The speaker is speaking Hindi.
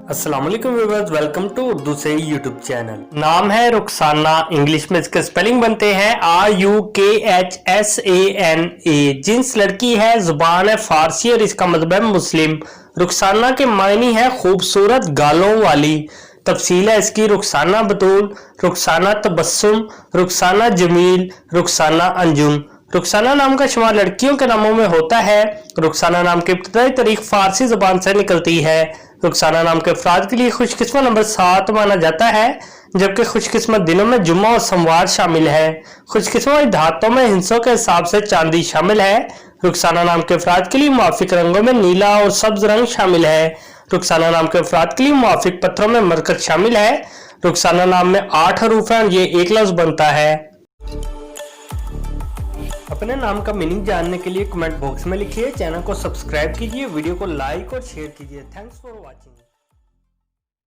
अस्सलाम वालेकुम व्यूअर्स, वेलकम टू उर्दू से यूट्यूब चैनल। नाम है रुखसाना। इंग्लिश में इसके स्पेलिंग बनते हैं RUKHSANA। जिन्स लड़की है, जुबान है फारसी और इसका मतलब है मुस्लिम। रुखसाना के मायने है खूबसूरत गालों वाली। तफसील है इसकी रुखसाना बतूल, रुखसाना तबस्सुम, रुखसाना जमील, रुखसाना अंजुम। रुखसाना नाम का शुमार लड़कियों के नामों में होता है। रुखसाना नाम की इब्तदाई तारीख फारसी जुबान से निकलती है। रुखसाना नाम के अफराद के लिए खुशकिस्मत नंबर 7 माना जाता है, जबकि खुशकिस्मत दिनों में जुम्मा और सोमवार शामिल है। खुशकिस्मत धातों में हिस्सों के हिसाब से चांदी शामिल है। रुखसाना नाम के अफराद के लिए मुआफिक रंगों में नीला और सब्ज रंग शामिल है। रुखसाना नाम के अफराद के लिए मुआफिक पत्थरों में मरकज शामिल है। रुखसाना नाम में 8 हरूफ हैं, ये एक लफ्ज बनता है। अपने नाम का मीनिंग जानने के लिए कमेंट बॉक्स में लिखिए। चैनल को सब्सक्राइब कीजिए, वीडियो को लाइक और शेयर कीजिए। Thanks for watching.